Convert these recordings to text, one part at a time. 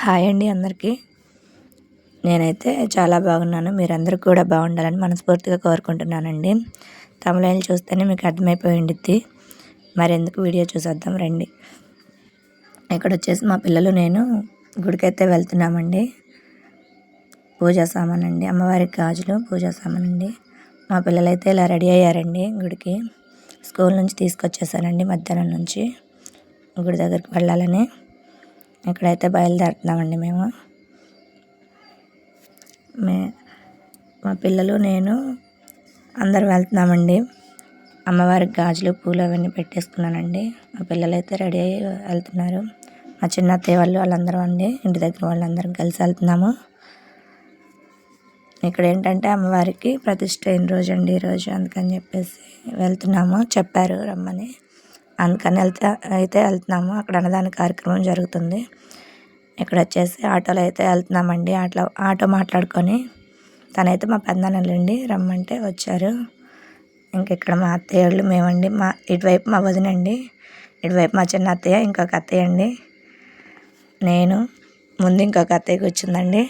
Hi అండి అందరికీ. నేనైతే చాలా బాగున్నాను. మీరందరూ కూడా బాగుండాలని మనస్ఫూర్తిగా కోరుకుంటున్నానండి. తమిళనాడు చూస్తేనే మీకు అర్థమైపోయి ఉండిద్ది. మరెందుకు వీడియో చూసేద్దాం రండి. ఇక్కడ వచ్చేసి మా పిల్లలు నేను గుడికైతే వెళ్తున్నామండి. పూజా సామాన్ అండి, అమ్మవారికి గాజులు పూజా సామాన్ అండి. మా పిల్లలైతే ఇలా రెడీ అయ్యారండి గుడికి. స్కూల్ నుంచి తీసుకొచ్చేసానండి మధ్యాహ్నం నుంచి గుడి దగ్గరికి వెళ్ళాలని. ఇక్కడైతే బయలుదేరుతున్నామండి మేము. మా పిల్లలు నేను అందరం వెళ్తున్నామండి. అమ్మవారికి గాజులు పూలు అవన్నీ పెట్టేసుకున్నానండి. మా పిల్లలు అయితే రెడీ అయ్యి వెళ్తున్నారు. మా చిన్న అత్తయ్య వాళ్ళందరూ అండి, ఇంటి దగ్గర వాళ్ళందరం కలిసి వెళ్తున్నాము. ఇక్కడ ఏంటంటే అమ్మవారికి ప్రతిష్ఠ అయిన రోజు అండి ఈరోజు, అందుకని చెప్పేసి వెళ్తున్నాము. చెప్పారు రమ్మని, అందుకని వెళ్తున్నాము. అక్కడ అన్నదాన కార్యక్రమం జరుగుతుంది. ఇక్కడ వచ్చేసి ఆటోలో అయితే వెళ్తున్నామండి. ఆటో మాట్లాడుకొని తనైతే మా పెద్దనాన్నలండి రమ్మంటే వచ్చారు. ఇక్కడ మా అత్తయ్య వాళ్ళు మేమండి. ఇటువైపు మా వదినండి, ఇటువైపు మా చిన్న అత్తయ్య, ఇంకొక అత్తయ్య అండి, నేను, ముందు ఇంకొక అత్తయ్య కూర్చుందండి.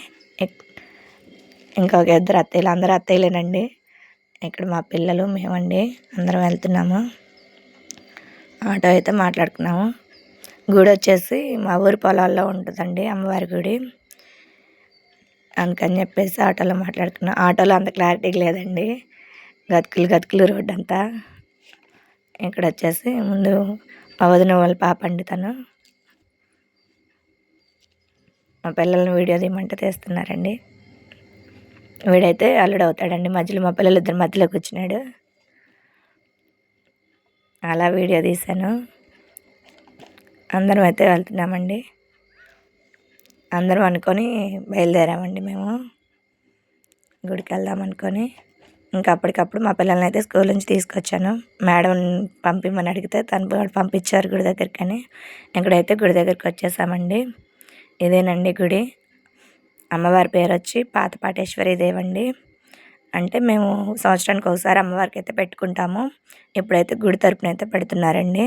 ఇంకొక ఇద్దరు అత్తయ్యలు, అందరూ అత్తయ్యలేనండి. ఇక్కడ మా పిల్లలు మేమండి అందరం వెళ్తున్నాము. ఆటో అయితే మాట్లాడుకున్నాము. గుడి వచ్చేసి మా ఊరి పొలాల్లో ఉంటుందండి అమ్మవారి గుడి, అందుకని చెప్పేసి ఆటోలో మాట్లాడుకున్నాం. ఆటోలో అంత క్లారిటీ లేదండి, గతుకులు రోడ్డు అంతా. ఇక్కడ వచ్చేసి ముందు మా వదిన వాళ్ళ పాప అండి, తను మా పిల్లల్ని వీడియో తీయమంటే తీస్తున్నారండి. వీడైతే అల్లుడు అవుతాడండి మధ్యలో, మా పిల్లలు ఇద్దరు మధ్యలో కూర్చున్నాడు. అలా వీడియో తీశాను. అందరం అయితే వెళ్తున్నామండి. అందరం అనుకొని బయలుదేరామండి మేము గుడికి వెళ్దామనుకొని. ఇంకా అప్పటికప్పుడు మా పిల్లల్ని అయితే స్కూల్ నుంచి తీసుకొచ్చాను. మేడం పంపిమని అడిగితే తను పంపించారు గుడి దగ్గరికి. ఇక్కడైతే గుడి దగ్గరికి వచ్చేసామండి. ఇదేనండి గుడి. అమ్మవారి పేరు వచ్చి పాత పాటేశ్వరి దేవండి. అంటే మేము సంవత్సరానికి ఒకసారి అమ్మవారికి అయితే పెట్టుకుంటాము. ఇప్పుడైతే గుడి తరపున అయితే పెడుతున్నారండి.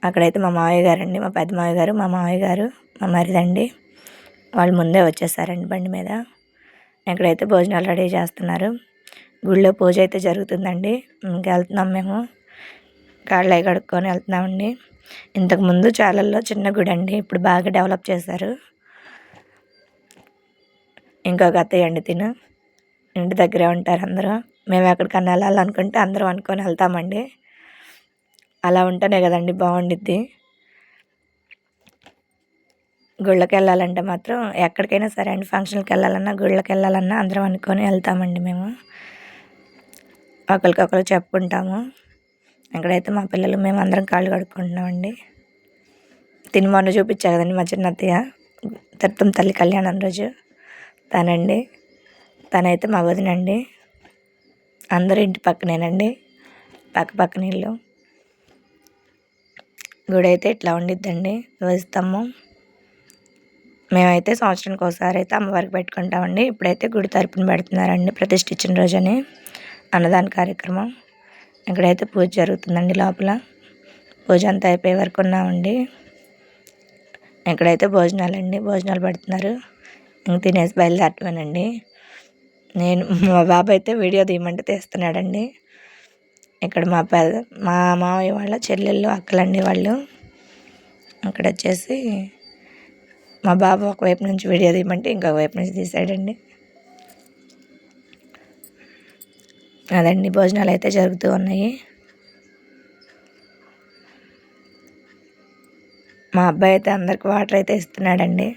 అక్కడైతే మా మావయ్య గారండి, మా పెద్ద మావయ్య గారు, మా మావయ్య గారు, మా మరిదండి వాళ్ళు ముందే వచ్చేసారండి బండి మీద. ఇక్కడైతే భోజనాలు రెడీ చేస్తున్నారు. గుడిలో పూజ అయితే జరుగుతుందండి. ఇంకా వెళ్తున్నాం మేము, కాళ్ళు అవి కడుక్కొని వెళ్తున్నామండి. ఇంతకుముందు చాలల్లో చిన్న గుడి అండి, ఇప్పుడు బాగా డెవలప్ చేశారు. ఇంకొక అత్తయ్య అండి, తిను ఇంటి దగ్గరే ఉంటారు అందరూ. మేము ఎక్కడికన్నా వెళ్ళాలనుకుంటే అందరం అనుకొని వెళ్తామండి. అలా ఉంటేనే కదండి బాగుండిద్ది. గుళ్ళకి వెళ్ళాలంటే మాత్రం ఎక్కడికైనా సరే అండి, ఫంక్షన్కి వెళ్ళాలన్నా గుళ్ళకి వెళ్ళాలన్నా అందరం అనుకొని వెళ్తామండి మేము. ఒకరికొకరు చెప్పుకుంటాము. ఇక్కడైతే మా పిల్లలు మేము అందరం కాళ్ళు కడుక్కుంటున్నామండి. తిని మొన్న చూపించా కదండి మా చిన్న అత్తయ్య, తిరుపతి తల్లి కళ్యాణం రోజు తనండి. తనైతే మా వదినండి. అందరూ ఇంటి పక్కనేనండి, పక్కన ఇల్లు. గుడి అయితే ఇట్లా ఉండిద్దండి, ధ్వజస్తంభం. మేమైతే సంవత్సరానికి ఒకసారి అయితే అమ్మవారికి పెట్టుకుంటామండి. ఇప్పుడైతే గుడి తరపున పెడుతున్నారండి, ప్రతిష్ఠించిన రోజని అన్నదాన కార్యక్రమం. ఇక్కడైతే పూజ జరుగుతుందండి. లోపల పూజ అంతా అయిపోయే వరకు ఉన్నామండి. ఇక్కడైతే భోజనాలు పెడుతున్నారు. ఇంక తినేసి బయలుదేరటమేనండి. మా బాబు అయితే వీడియో తీయమంటే తీస్తున్నాడండి. ఇక్కడ మా మామయ్య వాళ్ళ చెల్లెళ్ళు అక్కలండి వాళ్ళు. అక్కడ వచ్చేసి మా బాబు ఒకవైపు నుంచి వీడియో తీయమంటే ఇంకొక వైపు నుంచి తీసాడండి. అదండి, భోజనాలు అయితే జరుగుతూ ఉన్నాయి. మా అబ్బాయి అయితే అందరికి వాటర్ అయితే ఇస్తున్నాడండి.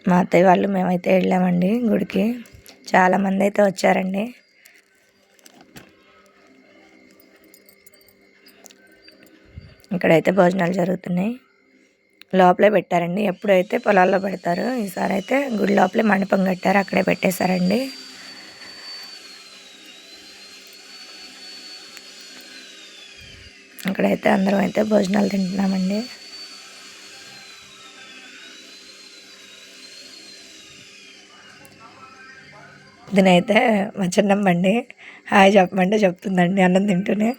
మా అత్తయ్య వాళ్ళు మేమైతే వెళ్ళామండి గుడికి. చాలామంది అయితే వచ్చారండి. ఇక్కడైతే భోజనాలు జరుగుతున్నాయి. లోపలే పెట్టారండి, ఎప్పుడైతే పొలాల్లో పెడతారు, ఈసారి అయితే గుడి లోపలే మండపం కట్టారు, అక్కడే పెట్టేశారండి. ఇక్కడైతే అందరం అయితే భోజనాలు తింటున్నామండి. దీనైతే మా చిన్నమ్మండి హాయ్ చెప్పమంటే చెప్తుందండి అన్నం తింటూనే.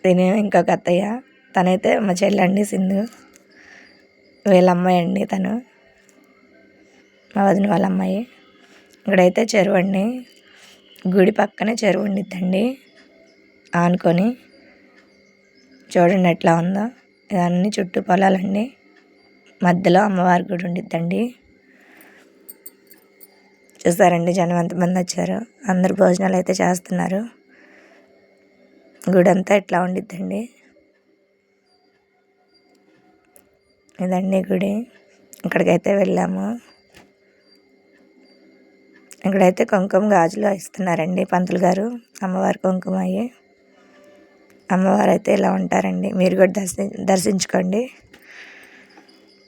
తినే ఇంకొక అత్తయ్య, తనైతే మా చెల్లండి సింధు. వీళ్ళ అమ్మాయి అండి తను, మా వదిన వాళ్ళ అమ్మాయి. ఇక్కడైతే చెరువు అండి, గుడి పక్కనే చెరువు ఉండిద్దండి ఆనుకొని. చూడండి ఎట్లా ఉందో. ఇవన్నీ చుట్టూ పొలాలండి, మధ్యలో అమ్మవారి గుడి ఉండిద్దండి. చూసారండి జనం ఎంతమంది వచ్చారు, అందరు భోజనాలు అయితే చేస్తున్నారు. గుడి అంతా ఇట్లా ఉండిద్దండి. ఇదండి గుడి. ఇక్కడికైతే వెళ్ళాము. ఇక్కడైతే కుంకుమ గాజులు ఇస్తున్నారండి పంతులు గారు, అమ్మవారి కుంకుమ అయ్యి. అమ్మవారు అయితే ఇలా ఉంటారండి. మీరు కూడా దర్శించుకోండి.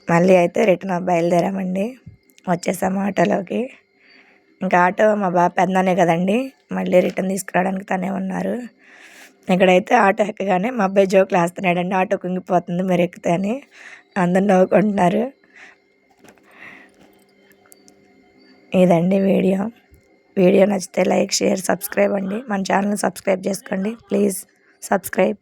మళ్ళీ అయితే రిటర్న్ బయలుదేరామండి, వచ్చేసాము ఆటోలోకి. ఇంకా ఆటో మా బాబు పెద్దనే కదండి, మళ్ళీ రిటర్న్ తీసుకురావడానికి తనే ఉన్నారు. ఇక్కడైతే ఆటో ఎక్కగానే మా అబ్బాయి జోకులు వేస్తున్నాడండి, ఆటో కుంగిపోతుంది మీరు ఎక్కితే అని. అందరు నవ్వుకుంటున్నారు. ఇదండి వీడియో నచ్చితే లైక్, షేర్, సబ్స్క్రైబ్ అండి. మన ఛానల్ని సబ్స్క్రైబ్ చేసుకోండి ప్లీజ్. సబ్స్క్రైబ్.